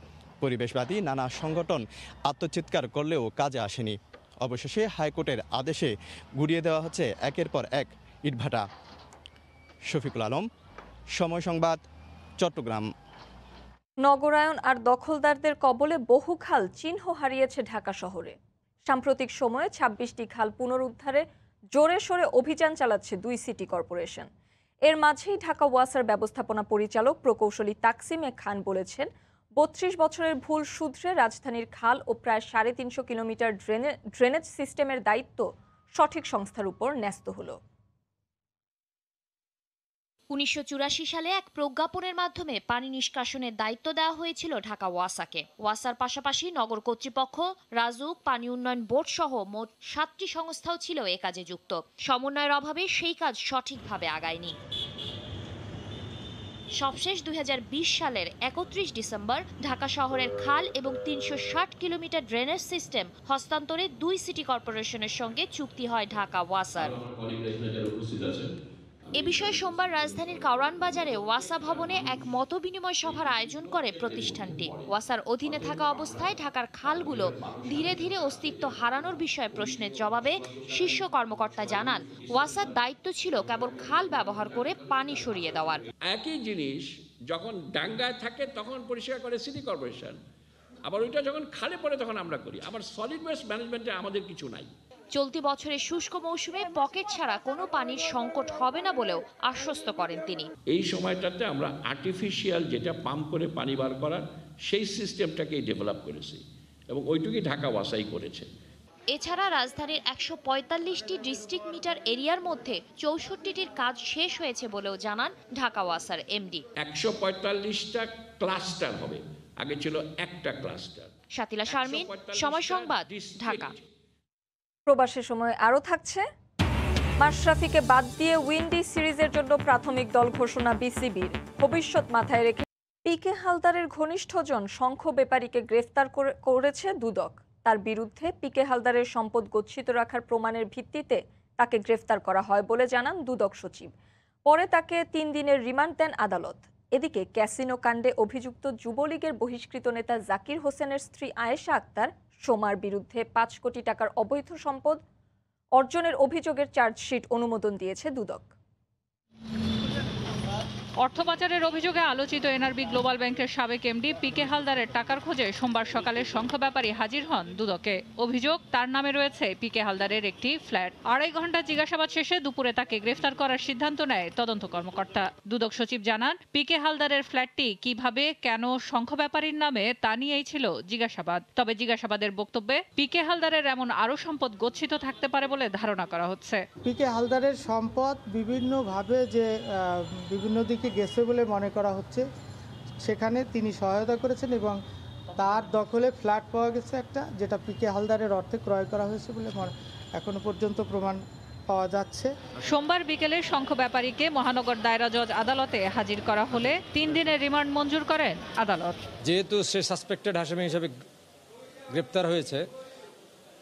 পরিবেশবাদী নানা সংগঠন আত্মচিৎকার করলেও কাজে আসেনি। অবশেষে হাইকোর্টের আদেশে গুঁড়িয়ে দেওয়া হচ্ছে একের পর এক ইটভাটা। শফিকুল আলম, সময় সংবাদ, চট্টগ্রাম।
নগরায়ন আর দখলদারদের কবলে বহু খাল চিহ্ন হারিয়েছে ঢাকা শহরে। সাম্প্রতিক সময়ে 26টি খাল পুনরুদ্ধারে জোরে সোরে অভিযান চালাচ্ছে 2 সিটি কর্পোরেশন। এর মাঝেই ঢাকা ওয়াসার ব্যবস্থাপনা পরিচালক প্রকৌশলী তাকসিমে খান বলেছেন, 32 বছরের ভুল শুধরে রাজধানীর খাল ও প্রায় 350 কিলোমিটার ড্রেনেজ সিস্টেমের দায়িত্ব সঠিক সংস্থার উপর ন্যস্ত হলো।
1984 সালে এক প্রজ্ঞাপনের মাধ্যমে পানি নিষ্কাশনের দায়িত্ব দেওয়া হয়েছিল ঢাকা ওয়াসাকে। ওয়াসার পাশাপাশি নগর কর্তৃপক্ষ, রাজউক, পানি উন্নয়ন বোর্ড সহ মোট 7টি সংস্থাও ছিল এ কাজে যুক্ত। সমন্বয়ের অভাবে সেই কাজ সঠিকভাবে আগায়নি। সবশেষ 2020 সালের 31 ডিসেম্বর ঢাকা শহরের খাল এবং 360 কিলোমিটার ড্রেনেজ সিস্টেম হস্তান্তরে 2 সিটি কর্পোরেশনের সঙ্গে চুক্তি হয় ঢাকা ওয়াসার। এ বিষয়ে সোমবার রাজধানীর কারওয়ান বাজারে ওয়াসা ভবনে এক মতবিনিময় সভার আয়োজন করে প্রতিষ্ঠানটি। ওয়াসার অধীনে থাকা অবস্থায় ঢাকার খালগুলো ধীরে ধীরে অস্তিত্ব হারানোর বিষয়ে প্রশ্নের জবাবে শীর্ষ কর্মকর্তা জানান, ওয়াসার দায়িত্ব ছিল কেবল খাল ব্যবহার করে পানি সরিয়ে দেওয়ার।
একই জিনিস যখন ডাঙ্গায় থাকে তখন পরিষ্কার করে সিটি কর্পোরেশন, আবার ওইটা যখন খালে পড়ে তখন আমরা করি। আবার সলিড ওয়েস্ট ম্যানেজমেন্টে আমাদের কিছু নাই।
চলতি বছরের শুষ্ক মৌসুমে পকেট ছাড়া কোনো পানির সংকট হবে না বলেও আশ্বস্ত করেন তিনি।
এই সময়টাতে আমরা আর্টিফিশিয়াল যেটা পাম্প করে পানি বার করার সেই সিস্টেমটাকেই ডেভেলপ করেছি এবং ওইটুকুই ঢাকা ওয়াসাই করেছে।
এছাড়া রাজধানীর 145টি ডিস্ট্রিক্ট মিটার এরিয়ার মধ্যে 64টির কাজ শেষ হয়েছে বলেও জানান ঢাকা ওয়াসার এমডি।
145টা ক্লাস্টার হবে, আগে ছিল একটা ক্লাস্টার।
শাতিলা শারমিন, সময় সংবাদ, ঢাকা।
প্রবাসী সময় আরও থাকছে। মাশরাফিকে বাদ দিয়ে উইন্ডি সিরিজের জন্য প্রাথমিক দল ঘোষণা বিসিবির। ভবিষ্যৎ মাথায় রেখে পিকে হালদারের ঘনিষ্ঠজন শঙ্খ ব্যাপারীকে গ্রেফতার করেছে দুদক। তার বিরুদ্ধে পিকে হালদারের সম্পদ গচ্ছিত রাখার প্রমাণের ভিত্তিতে তাকে গ্রেফতার করা হয় বলে জানান দুদক সচিব। পরে তাকে 3 দিনের রিমান্ড দেন আদালত। এদিকে ক্যাসিনো কাণ্ডে অভিযুক্ত যুবলীগের বহিষ্কৃত নেতা জাকির হোসেনের স্ত্রী আয়েশা আক্তার সোমার বিরুদ্ধে 5 কোটি টাকার অবৈধ সম্পদ অর্জনের অভিযোগের চার্জশিট অনুমোদন দিয়েছে দুদক।
অর্থ পাচারের অভিযোগে আলোচিত এনআরবি গ্লোবাল ব্যাংকের সাবেক এমডি পিকে হালদারের টাকার খোঁজে সোমবার সকালে শঙ্খ ব্যাপারী হাজির হন দুদকে। অভিযোগ, তার নামে রয়েছে পিকে হালদারের একটি ফ্ল্যাট। 2.5 ঘন্টা জিজ্ঞাসাবাদ শেষে দুপুরে তাকে গ্রেফতার করার সিদ্ধান্ত নেয় তদন্ত কর্মকর্তা। দুদক সচিব জানান, পিকে হালদারের ফ্ল্যাটটি কিভাবে, কেন শঙ্খ ব্যাপারীর নামে তা নিয়েই ছিল জিজ্ঞাসাবাদ। তবে জিজ্ঞাসাবাদের বক্তব্যে পিকে হালদারের এমন আরও সম্পদ গচ্ছিত থাকতে পারে বলে ধারণা করা হচ্ছে।
পিকে হালদারের সম্পদ বিভিন্নভাবে যে বিভিন্ন দিকে গেছে বলে মনে করা হচ্ছে, সেখানে তিনি সহায়তা করেছেন এবং তার দখলে ফ্ল্যাট পাওয়া গেছে একটা, যেটা পিকে হালদারের অর্থে ক্রয় করা হয়েছে বলে এখনো পর্যন্ত প্রমাণ পাওয়া যাচ্ছে।
সোমবার বিকেলে শঙ্খ ব্যাপারীকে মহানগর দায়রা জজ আদালতে হাজির করা হলে 3 দিনের রিমান্ড মঞ্জুর করেন আদালত।
যেহেতু সে সাসপেক্টেড আসামি হিসেবে গ্রেপ্তার হয়েছে,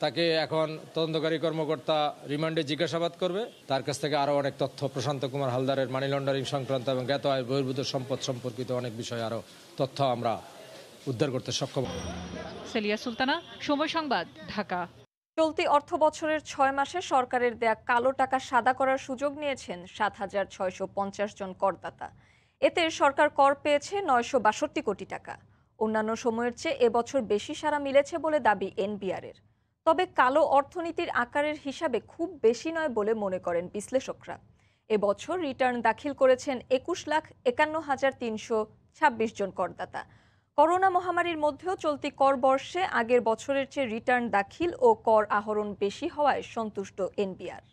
তাকে এখন তদন্তকারী কর্মকর্তা রিমান্ডে জিজ্ঞাসাবাদ করবে। তার কাছ থেকে আরও অনেক তথ্য, প্রশান্ত কুমার হালদারের মানি লন্ডারিং সংক্রান্ত এবং জ্ঞাত আয় বহির্ভূত সম্পদ সম্পর্কিত অনেক বিষয়ে আরও তথ্য আমরা উদ্ধার করতে সক্ষম।
সেলিয়া সুলতানা, সময় সংবাদ, ঢাকা।
চলতি অর্থ বছরের 6 মাসে সরকারের দেয়া কালো টাকা সাদা করার সুযোগ নিয়েছেন 7,650 জন করদাতা। এতে সরকার কর পেয়েছে 962 কোটি টাকা। অন্যান্য সময়ের চেয়ে এবছর বেশি সাড়া মিলেছে বলে দাবি এনবিআরের। তবে কালো অর্থনীতির আকারের হিসাবে খুব বেশি নয় বলে মনে করেন বিশ্লেষকরা। এবছর রিটার্ন দাখিল করেছেন 21,51,326 জন করদাতা। করোনা মহামারীর মধ্যেও চলতি কর বর্ষে আগের বছরের চেয়ে রিটার্ন দাখিল ও কর আহরণ বেশি হওয়ায় সন্তুষ্ট এনবিআর।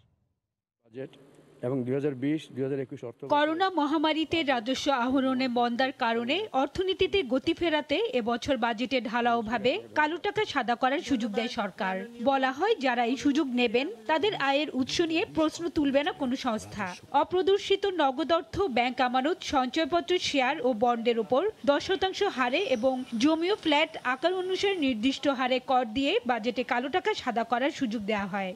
এবং 2020-2021 অর্থ
করোনা মহামারীতে রাজস্ব আহরণে মন্দার কারণে অর্থনীতিতে গতি ফেরাতে এবছর বাজেটে ঢালাওভাবে কালো টাকা সাদা করার সুযোগ দেয় সরকার। বলা হয়, যারা এই সুযোগ নেবেন তাদের আয়ের উৎস নিয়ে প্রশ্ন তুলবে না কোনো সংস্থা। অপ্রদর্শিত নগদ অর্থ, ব্যাংক আমানত, সঞ্চয়পত্র, শেয়ার ও বন্ডের উপর 10% হারে এবং জমি ও ফ্ল্যাট আকার অনুসারে নির্দিষ্ট হারে কর দিয়ে বাজেটে কালো টাকা সাদা করার সুযোগ দেওয়া হয়।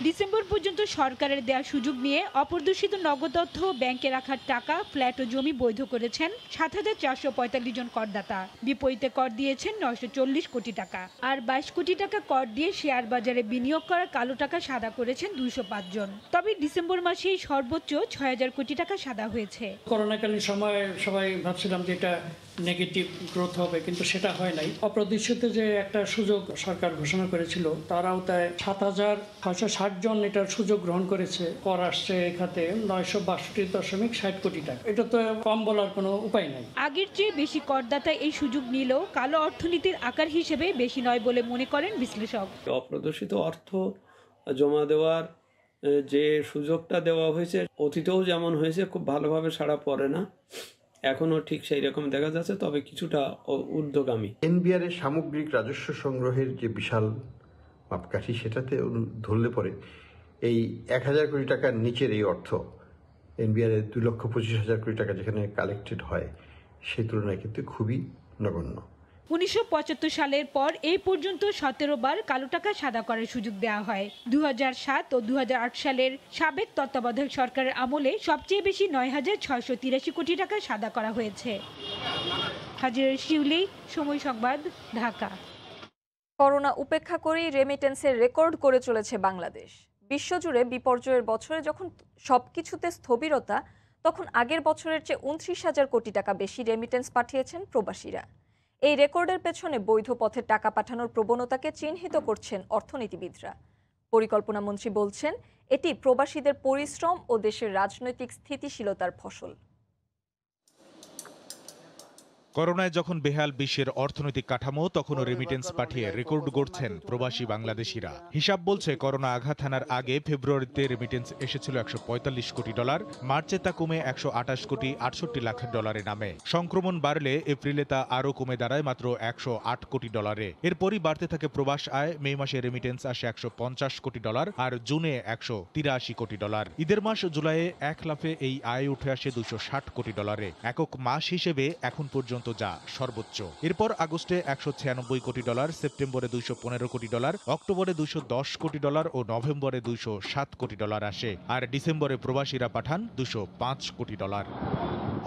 ডিসেম্বর পর্যন্ত সরকারের দেওয়া সুযোগ নিয়ে অপ্রদর্শিত নগদ অর্থ, ব্যাংকে রাখার টাকা, ফ্ল্যাট ও জমি বৈধ করেছেন 7,445 জন করদাতা। বিপরীতে কর দিয়েছেন 940 কোটি টাকা। আর 22 কোটি টাকা কর দিয়ে শেয়ার বাজারে বিনিয়োগ করা কালো টাকা সাদা করেছেন 205 জন। তবে ডিসেম্বর মাসেই সর্বোচ্চ 6,000 কোটি টাকা সাদা হয়েছে।
করোনাকালীন সময়ে সবাই ভাবছিলাম যে এটা নেগেটিভ গ্রোথ হবে, কিন্তু সেটা হয় নাই। অপ্রদর্শিত যে একটা সুযোগ সরকার ঘোষণা করেছিল, তার আওতায় 7,660 জন এটার সুযোগ গ্রহণ করেছে। কর আসছে এই খাতে 962.60 কোটি টাকা। এটা তো কম বলার কোনো উপায় নাই।
আগের চেয়ে বেশি করদাতা এই সুযোগ নিলেও কালো অর্থনীতির আকার হিসেবে বেশি নয় বলে মনে করেন বিশ্লেষক।
অপ্রদর্শিত অর্থ জমা দেওয়ার
যে সুযোগটা দেওয়া হয়েছে অতীতেও যেমন হয়েছে খুব ভালোভাবে সাড়া পড়ে না, এখনও ঠিক সেই রকম দেখা যাচ্ছে, তবে কিছুটা ঊর্ধ্বগামী।
এনবিআর এর সামগ্রিক রাজস্ব সংগ্রহের যে বিশাল মাপকাঠি সেটাতে ধরলে পরে এই ১,০০০ কোটি টাকার নিচের এই অর্থ এনবিআর এর ২,২৫,০০০ কোটি টাকা যেখানে কালেক্টেড হয় সেই তুলনায় কিন্তু খুবই নগণ্য।
১৯৭৫ সালের পর এই পর্যন্ত ১৭ বার কালো টাকা সাদা করার সুযোগ দেওয়া হয়। ২০০৭ ও ২০০৮ সালের সাবেক তত্ত্বাবধায়ক সরকারের আমলে সবচেয়ে বেশি ৯,৬৮৩ কোটি টাকা সাদা করা হয়েছে। হাজিরা শিউলি, সময় সংবাদ, ঢাকা।
করোনা উপেক্ষা করেই রেমিটেন্সের রেকর্ড করে চলেছে বাংলাদেশ। বিশ্বজুড়ে বিপর্যয়ের বছরে যখন সবকিছুতে স্থবিরতা, তখন আগের বছরের চেয়ে ২৯,০০০ কোটি টাকা বেশি রেমিটেন্স পাঠিয়েছেন প্রবাসীরা। এই রেকর্ডের পেছনে বৈধ পথে টাকা পাঠানোর প্রবণতাকে চিহ্নিত করছেন অর্থনীতিবিদরা। পরিকল্পনা মন্ত্রী বলছেন, এটি প্রবাসীদের পরিশ্রম ও দেশের রাজনৈতিক স্থিতিশীলতার ফসল।
করোনায় যখন বেহাল বিশ্বের অর্থনৈতিক কাঠামো, তখনও রেমিটেন্স পাঠিয়ে রেকর্ড গড়ছেন প্রবাসী বাংলাদেশিরা। হিসাব বলছে, করোনা আঘাত হানার আগে ফেব্রুয়ারিতে রেমিটেন্স এসেছিল $১৪৫ কোটি, মার্চে তা কমে $১২৮ কোটি ৬৮ লাখ ডলারে নামে। সংক্রমণ বাড়লে এপ্রিলে তা আরও কমে দাঁড়ায় মাত্র $১০৮ কোটি। এরপরই বাড়তে থাকে প্রবাস আয়। মে মাসে রেমিটেন্স আসে $১৫০ কোটি আর জুনে $১৮৩ কোটি। ঈদের মাস জুলাইয়ে এক লাফে এই আয় উঠে আসে $২৬০ কোটি। একক মাস হিসেবে এখন পর্যন্ত যা সর্বোচ্চ। এরপর আগস্টে $১৯৬ কোটি, সেপ্টেম্বরে $২১৫ কোটি, অক্টোবরে $২১০ কোটি ও নভেম্বরে $২০৭ কোটি আসে। আর ডিসেম্বরে প্রবাসীরা পাঠান $২০৫ কোটি।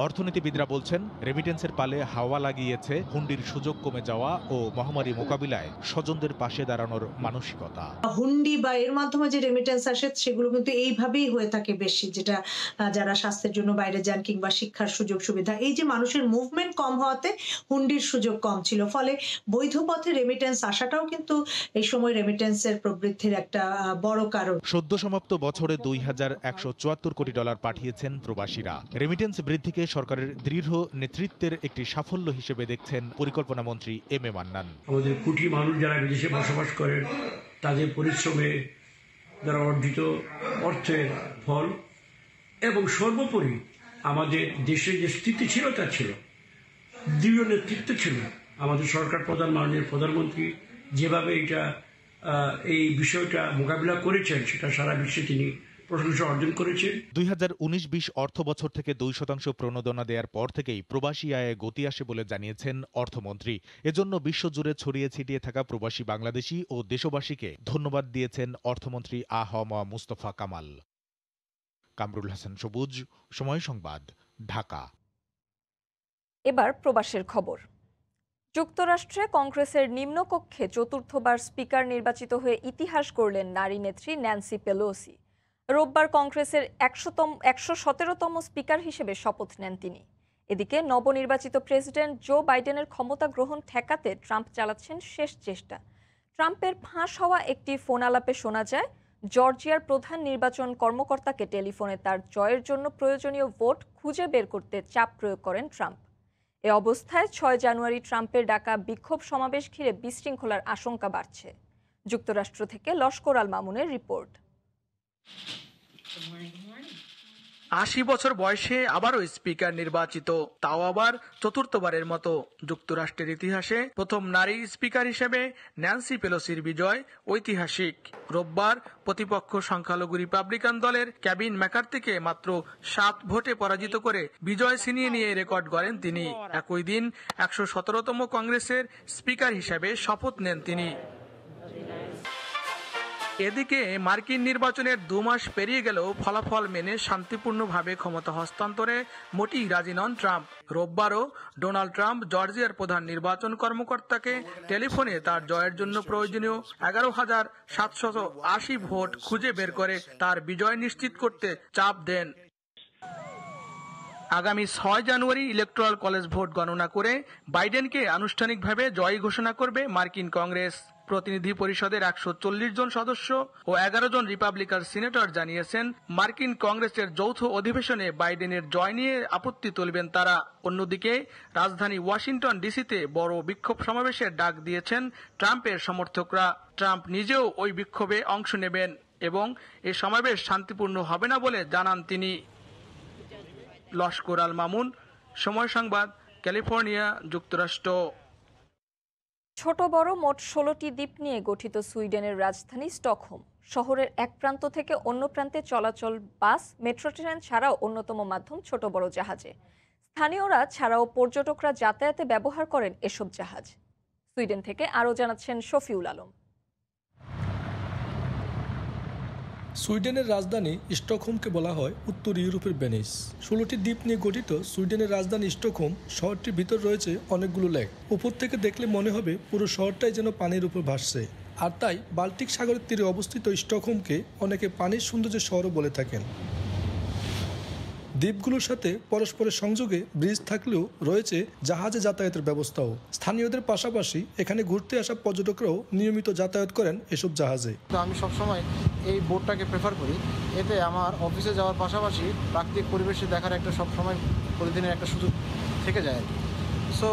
অর্থনীতিবিদরা বলছেন, রেমিটেন্সের পালে হাওয়া লাগিয়েছে হুন্ডির সুযোগ কমে যাওয়া ও মহামারী মোকাবিলায় স্বজনদের পাশে দাঁড়ানোর মানসিকতা।
হুন্ডি বা এর মাধ্যমে যে রেমিটেন্স আসে সেগুলো কিন্তু এইভাবেই হয়ে থাকে বেশি, যেটা যারা স্বাস্থ্যের জন্য বাইরে যান কিংবা শিক্ষার সুযোগ সুবিধা, এই যে মানুষের মুভমেন্ট কম হওয়াতে হুন্ডির সুযোগ কম ছিল, ফলে বৈধ পথে রেমিটেন্স আসাটাও কিন্তু এই সময় রেমিটেন্সের প্রবৃদ্ধির একটা বড় কারণ।
সদ্য সমাপ্ত বছরে $২,১৭৪ কোটি পাঠিয়েছেন প্রবাসীরা। রেমিটেন্স বৃদ্ধিকে সরকারের দৃঢ় নেতৃত্বের একটি সাফল্য হিসেবে দেখছেন পরিকল্পনা মন্ত্রী এম এ মান্নান।
আমাদের কোটি মানুষ যারা বিদেশে বসবাস করেন, তাদের পরিশ্রমে যারা অর্জিত অর্থের ফল, এবং সর্বোপরি আমাদের দেশের যে স্থিতিশীলতা ছিল, দৃঢ় নেতৃত্ব ছিল, আমাদের সরকার প্রধান মাননীয় প্রধানমন্ত্রী যেভাবে এই বিষয়টা মোকাবিলা করেছেন, সেটা সারা বিশ্বে তিনি প্রশংসা অর্জন করেছেন।
2019-20 অর্থ বছর থেকে 2% প্রণোদনা দেওয়ার পর থেকেই প্রবাসী আয়ে গতি আসে বলে জানিয়েছেন অর্থমন্ত্রী। এজন্য বিশ্বজুড়ে ছড়িয়ে ছিটিয়ে থাকা প্রবাসী বাংলাদেশি ও দেশবাসীকে ধন্যবাদ দিয়েছেন অর্থমন্ত্রী আ.হ.ম মুস্তফা কামাল। কামরুল হাসান সবুজ, সময় সংবাদ, ঢাকা।
এবার প্রবাসের খবর। যুক্তরাষ্ট্রে কংগ্রেসের নিম্নকক্ষে চতুর্থবার স্পিকার নির্বাচিত হয়ে ইতিহাস গড়লেন নারী নেত্রী ন্যান্সি পেলোসি। রোববার কংগ্রেসের 117তম স্পিকার হিসেবে শপথ নেন তিনি। এদিকে নবনির্বাচিত প্রেসিডেন্ট জো বাইডেনের ক্ষমতা গ্রহণ ঠেকাতে ট্রাম্প চালাচ্ছেন শেষ চেষ্টা। ট্রাম্পের ফাঁস হওয়া একটি ফোন আলাপে শোনা যায়, জর্জিয়ার প্রধান নির্বাচন কর্মকর্তাকে টেলিফোনে তার জয়ের জন্য প্রয়োজনীয় ভোট খুঁজে বের করতে চাপ প্রয়োগ করেন ট্রাম্প। এ অবস্থায় 6 জানুয়ারি ট্রাম্পের ডাকা বিক্ষোভ সমাবেশ ঘিরে বিশৃঙ্খলার আশঙ্কা বাড়ছে। যুক্তরাষ্ট্র থেকে লস্কর আল মামুনের রিপোর্ট।
80 বছর বয়সে আবারও স্পিকার নির্বাচিত, তাও আবার চতুর্থবারের মতো। যুক্তরাষ্ট্রের ইতিহাসে প্রথম নারী স্পিকার হিসেবে ন্যান্সি পেলোসির বিজয় ঐতিহাসিক। রোববার প্রতিপক্ষ সংখ্যালঘু রিপাবলিকান দলের কেভিন ম্যাকার্থিকে মাত্র 7 ভোটে পরাজিত করে বিজয় ছিনিয়ে নিয়ে রেকর্ড গড়েন তিনি। একই দিন 117তম কংগ্রেসের স্পিকার হিসেবে শপথ নেন তিনি। এদিকে মার্কিন নির্বাচনের 2 মাস পেরিয়ে গেলেও ফলাফল মেনে শান্তিপূর্ণভাবে ক্ষমতা হস্তান্তরে মোটেই রাজি নন ট্রাম্প। রোববারও ডোনাল্ড ট্রাম্প জর্জিয়ার প্রধান নির্বাচন কর্মকর্তাকে টেলিফোনে তার জয়ের জন্য প্রয়োজনীয় 11,780 ভোট খুঁজে বের করে তার বিজয় নিশ্চিত করতে চাপ দেন। আগামী 6 জানুয়ারি ইলেকট্রাল কলেজ ভোট গণনা করে বাইডেনকে আনুষ্ঠানিকভাবে জয়ী ঘোষণা করবে মার্কিন কংগ্রেস। প্রতিনিধি পরিষদের 140 জন সদস্য ও 11 জন রিপাবলিকান সিনেটর জানিয়েছেন, মার্কিন কংগ্রেসের যৌথ অধিবেশনে বাইডেনের জয় নিয়ে আপত্তি তুলবেন তারা। অন্যদিকে রাজধানী ওয়াশিংটন ডিসিতে বড় বিক্ষোভ সমাবেশের ডাক দিয়েছেন ট্রাম্পের সমর্থকরা। ট্রাম্প নিজেও ওই বিক্ষোভে অংশ নেবেন। এবং এই সমাবেশ শান্তিপূর্ণ হবে না বলে জানান তিনি। লস্কর আল মামুন, সময় সংবাদ, ক্যালিফোর্নিয়া, যুক্তরাষ্ট্র।
ছোট বড় মোট 16টি দ্বীপ নিয়ে গঠিত সুইডেনের রাজধানী স্টকহোম শহরের এক প্রান্ত থেকে অন্য প্রান্তে চলাচল বাস, মেট্রো ট্রেন ছাড়াও অন্যতম মাধ্যম ছোট বড় জাহাজে। স্থানীয়রা ছাড়াও পর্যটকরা যাতায়াতে ব্যবহার করেন এসব জাহাজ। সুইডেন থেকে আরও জানাচ্ছেন শফিউল আলম।
সুইডেনের রাজধানী স্টকহোমকে বলা হয় উত্তর ইউরোপের ভেনিস। 16টি দ্বীপ নিয়ে গঠিত সুইডেনের রাজধানী স্টকহোম শহরটির ভিতর রয়েছে অনেকগুলো লেক। উপর থেকে দেখলে মনে হবে পুরো শহরটাই যেন পানির উপর ভাসছে। আর তাই বাল্টিক সাগরের তীরে অবস্থিত স্টকহোমকে অনেকে পানির সৌন্দর্যের শহরও বলে থাকেন। দ্বীপগুলোর সাথে পরস্পরের সংযোগে ব্রিজ থাকলেও রয়েছে জাহাজে যাতায়াতের ব্যবস্থাও। স্থানীয়দের পাশাপাশি এখানে ঘুরতে আসা পর্যটকরাও নিয়মিত যাতায়াত করেন এসব জাহাজে।
আমি সবসময় এই বোটটাকে প্রেফার করি। এতে আমার অফিসে যাওয়ার পাশাপাশি প্রাকৃতিক পরিবেশে দেখার একটা সবসময় প্রতিদিনের একটা সুযোগ থেকে যায় আর কি। সো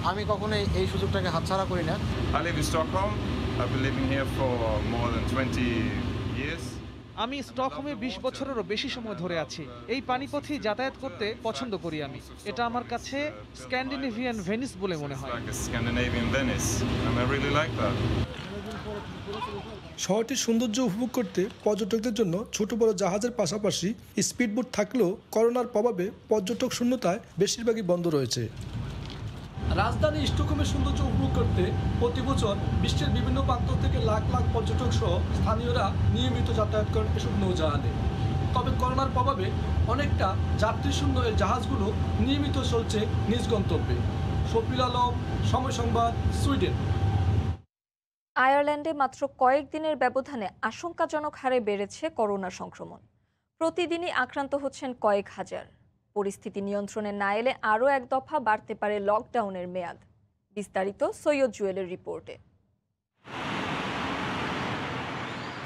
আমি কখনোই এই সুযোগটাকে হাতছাড়া করি না।
I live in Stockholm. I've been living here for more than 20 years.
আমি স্টকহোমে 20 বছরেরও বেশি সময় ধরে আছি। এই পানিপথে যাতায়াত করতে পছন্দ করি আমি। এটা আমার কাছে স্ক্যান্ডিনেভিয়ান ভেনিস বলে মনে হয়।
শহরটির সৌন্দর্য উপভোগ করতে পর্যটকদের জন্য ছোট বড় জাহাজের পাশাপাশি স্পিডবোট থাকলেও করোনার প্রভাবে পর্যটক শূন্যতায় বেশিরভাগই বন্ধ রয়েছে। রাজধানী স্টকহোমের সৌন্দর্য উপভোগ করতে প্রতি বছর বিশ্বের বিভিন্ন প্রান্ত থেকে লাখ লাখ পর্যটক সহ স্থানীয়রা নিয়মিত যাতায়াত করেন এসব নৌজাহাজে। তবে করোনার প্রভাবে অনেকটা যাত্রীশূন্য এই জাহাজগুলো নিয়মিত চলছে নিজ গন্তব্যে। শফিউল আলম, সময় সংবাদ, সুইডেন।
আয়ারল্যান্ডে মাত্র কয়েকদিনের ব্যবধানে আশঙ্কাজনক হারে বেড়েছে করোনা সংক্রমণ। প্রতিদিনই আক্রান্ত হচ্ছেন কয়েক হাজার। পরিস্থিতি নিয়ন্ত্রণে না এলে আরও এক দফা বাড়তে পারে লকডাউনের মেয়াদ। বিস্তারিত সৈয়দ জুয়েলের রিপোর্টে।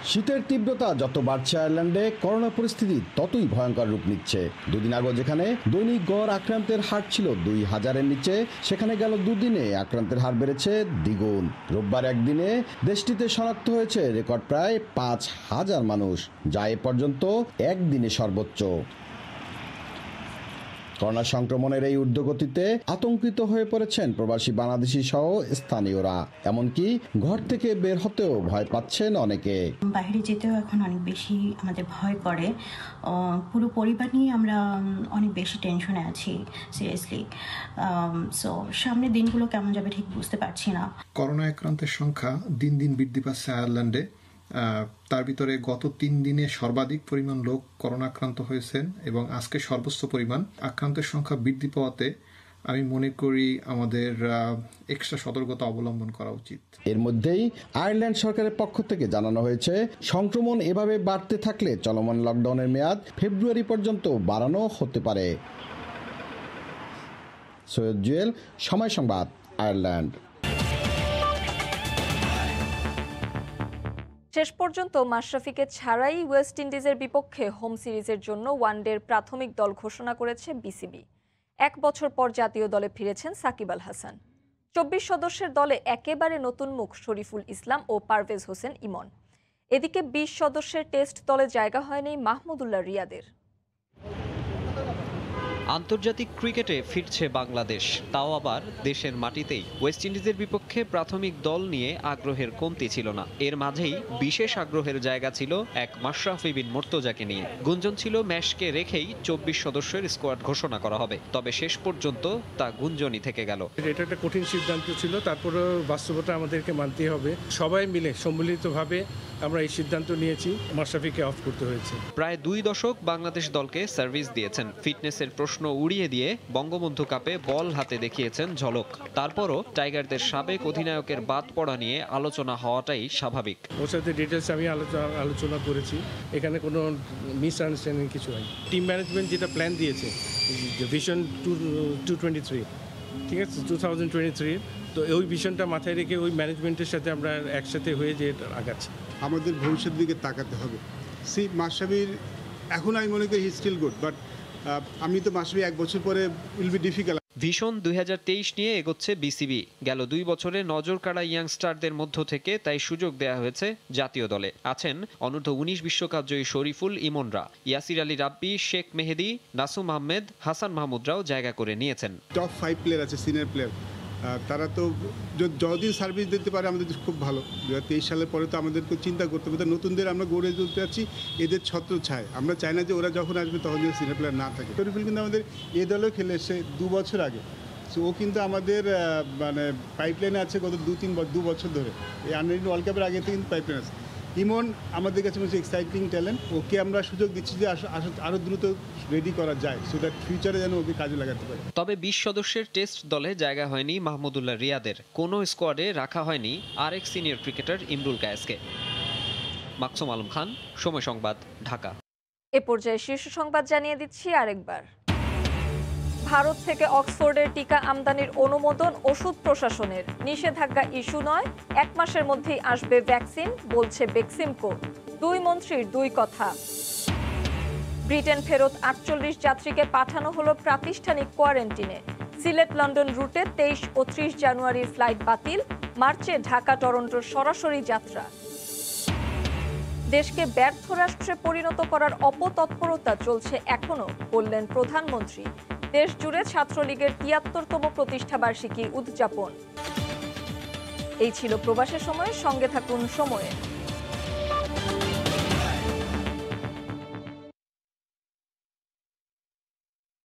শীতের তীব্রতা যত বাড়ছে আয়ারল্যান্ডে, করোনা পরিস্থিতি ততই ভয়ঙ্কর রূপ নিচ্ছে। দুদিন আগে যেখানে দৈনিক গড় আক্রান্তের হার ছিল 2000-এর নিচে, সেখানে গেল দুদিনে আক্রান্তের হার বেড়েছে দ্বিগুণ। রোববার একদিনে দেশটিতে শনাক্ত হয়েছে রেকর্ড প্রায় 5000 মানুষ, যা এ পর্যন্ত একদিনে সর্বোচ্চ। করোনা সংক্রমণের এই ঊর্ধ্বগতিতে আতঙ্কিত হয়ে পড়েছেন প্রবাসী বাংলাদেশি সহ স্থানীয়রা। এমনকি ঘর থেকে বের হতেও ভয় পাচ্ছেন অনেকে।
বাইরে যেতেও এখন অনেক বেশি আমাদের ভয় করে। পুরো পরিবার নিয়ে আমরা অনেক বেশি টেনশনে আছি সিরিয়াসলি। সো সামনের দিনগুলো কেমন যাবে ঠিক বুঝতে পারছি না।
করোনা আক্রান্তের সংখ্যা দিন দিন বৃদ্ধি পাচ্ছে আয়ারল্যান্ডে। তার ভিতরে গত 3 দিনে সর্বাধিক পরিমাণ লোক করোনা আক্রান্ত হয়েছেন এবং আজকে সর্বোচ্চ পরিমাণ আক্রান্তের সংখ্যা বৃদ্ধি পাওয়াতে আমি মনে করি আমাদের এক্সট্রা সতর্কতা অবলম্বন করা উচিত।
এর মধ্যেই আয়ারল্যান্ড সরকারের পক্ষ থেকে জানানো হয়েছে সংক্রমণ এভাবে বাড়তে থাকলে চলমান লকডাউনের মেয়াদ ফেব্রুয়ারি পর্যন্ত বাড়ানো হতে পারে। সৈয়দ জুয়েল, সময় সংবাদ, আয়ারল্যান্ড।
শেষ পর্যন্ত মাশরাফিকে ছাড়াই ওয়েস্ট ইন্ডিজের বিপক্ষে হোম সিরিজের জন্য ওয়ানডের প্রাথমিক দল ঘোষণা করেছে বিসিবি। 1 বছর পর জাতীয় দলে ফিরেছেন সাকিব আল হাসান। 24 সদস্যের দলে একেবারে নতুন মুখ শরীফুল ইসলাম ও পারভেজ হোসেন ইমন। এদিকে 20 সদস্যের টেস্ট দলে জায়গা হয়নি মাহমুদুল্লাহ রিয়াদের।
আন্তর্জাতিক ক্রিকেটে ফিরছে বাংলাদেশ, তাও আবার দেশের মাটিতেই। ওয়েস্ট ইন্ডিজের বিপক্ষে প্রাথমিক দল নিয়ে আগ্রহের কমতি ছিল না। এর মাঝেই বিশেষ আগ্রহের জায়গা ছিল এক মাশরাফি বিন মুর্তজাকে নিয়ে। গুঞ্জন ছিল ম্যাচকে রেখেই 24 সদস্যের স্কোয়াড ঘোষণা করা হবে, তবে শেষ পর্যন্ত তা গুঞ্জনই থেকে গেল।
এটা একটা কঠিন সিদ্ধান্ত ছিল, তারপরে বাস্তবতা আমাদেরকে মানতে হবে। সবাই মিলে সম্মিলিতভাবে আমরা এই সিদ্ধান্ত নিয়েছি, মাশরাফিকে অফ করতে হয়েছে।
প্রায় 2 দশক বাংলাদেশ দলকে সার্ভিস দিয়েছেন। ফিটনেসের প্রশ্ন উড়িয়ে দিয়ে বঙ্গবন্ধু কাপে বল হাতে দেখিয়েছেন ঝলক। তারপরও টাইগারদের সাবেক অধিনায়কের বাদ পড়া নিয়ে আলোচনা হওয়াটাই স্বাভাবিক।
ওর সাথে ডিটেলস আমি আলোচনা করেছি, এখানে কোনো মিসআন্ডারস্ট্যান্ডিং কিছু হয়। টিম ম্যানেজমেন্ট যেটা প্ল্যান দিয়েছে, ভিশন 223, ঠিক আছে, 2023, তো ওই ভিশনটা মাথায় রেখে ওই ম্যানেজমেন্টের সাথে আমরা একসাথে হয়ে যে আগাচ্ছি।
আমাদের ভবিষ্যতের দিকে তাকাতে হবে। মাশরাফির এখন আমি মনে করি হি স্টিল গুড, বাট আমি তো মাশরাফি 1 বছর পরে উইল বি ডিফিকাল্ট।
ভিশন 2023 নিয়ে এগোচ্ছে বিসিবি। গেল 2 বছরে নজর কাড়া ইয়াংস্টারদের মধ্য থেকে তাই সুযোগ দেয়া হয়েছে জাতীয় দলে। আছেন অনূর্ধ্ব-19 বিশ্বকাপ জয়ী শরীফুল ইমনরা, ইয়াসির আলী রাব্বি, শেখ মেহেদি, নাসুম আহমেদ, হাসান মাহমুদরাও জায়গা করে নিয়েছেন।
টপ 5 প্লেয়ার আছে, সিনিয়র প্লেয়ার, তারা তো যতদিন সার্ভিস দিতে পারে আমাদের খুব ভালো। 2023 সালের পরে তো আমাদেরকে চিন্তা করতে হবে, নতুনদের আমরা গড়ে তুলতে যাচ্ছি এদের ছত্র ছায়। আমরা চাই না যে ওরা যখন আসবে তখন যদি সিনিয়র প্লেয়ার না থাকে। শরীফুল কিন্তু আমাদের এ দলেও খেলে এসে 2 বছর আগে, সো ও কিন্তু আমাদের মানে পাইপলাইনে আছে গত 2 বছর ধরে। এই আন্ডার ওয়ার্ল্ড কাপের আগে থেকে কিন্তু পাইপলাইন আছে। ইমন আমাদের কাছে হচ্ছে এক্সাইটিং ট্যালেন্ট, ওকে আমরা সুযোগ দিচ্ছি যে আরও দ্রুত রেডি করা যায়, সো দ্যাট ফিউচারে যেন ওকে কাজে লাগাতে পারে।
তবে 20 সদস্যের টেস্ট দলে জায়গা হয়নি মাহমুদুল্লাহ রিয়াদের। কোনো স্কোয়াডে রাখা হয়নি আরেক সিনিয়র ক্রিকেটার ইমরুল কায়েসকে। মাকসুম আলম খান, সময় সংবাদ, ঢাকা।
এ পর্যায়ে শীর্ষ সংবাদ জানিয়ে দিচ্ছি আরেকবার। ভারত থেকে অক্সফোর্ডের টিকা আমদানির অনুমোদন ওষুধ প্রশাসনের। নিষেধাজ্ঞা ইস্যু নয়, 1 মাসের মধ্যেই আসবে ভ্যাকসিন, বলছে বেক্সিমকো। 2 মন্ত্রীর 2 কথা। ব্রিটেন ফেরত 48 যাত্রীকে পাঠানো হলো প্রাতিষ্ঠানিক কোয়ারেন্টিনে। সিলেট লন্ডন রুটে 23 ও 30 জানুয়ারির ফ্লাইট বাতিল, মার্চে ঢাকা টরন্টোর সরাসরি যাত্রা। দেশকে ব্যর্থ রাষ্ট্রে পরিণত করার অপতৎপরতা চলছে এখনো, বললেন প্রধানমন্ত্রী। দেশ জুড়ে ছাত্রলীগের ৭৩তম প্রতিষ্ঠাবার্ষিকী উদযাপন। এই ছিল প্রবাসের সময়, সঙ্গে থাকুন সময়ে।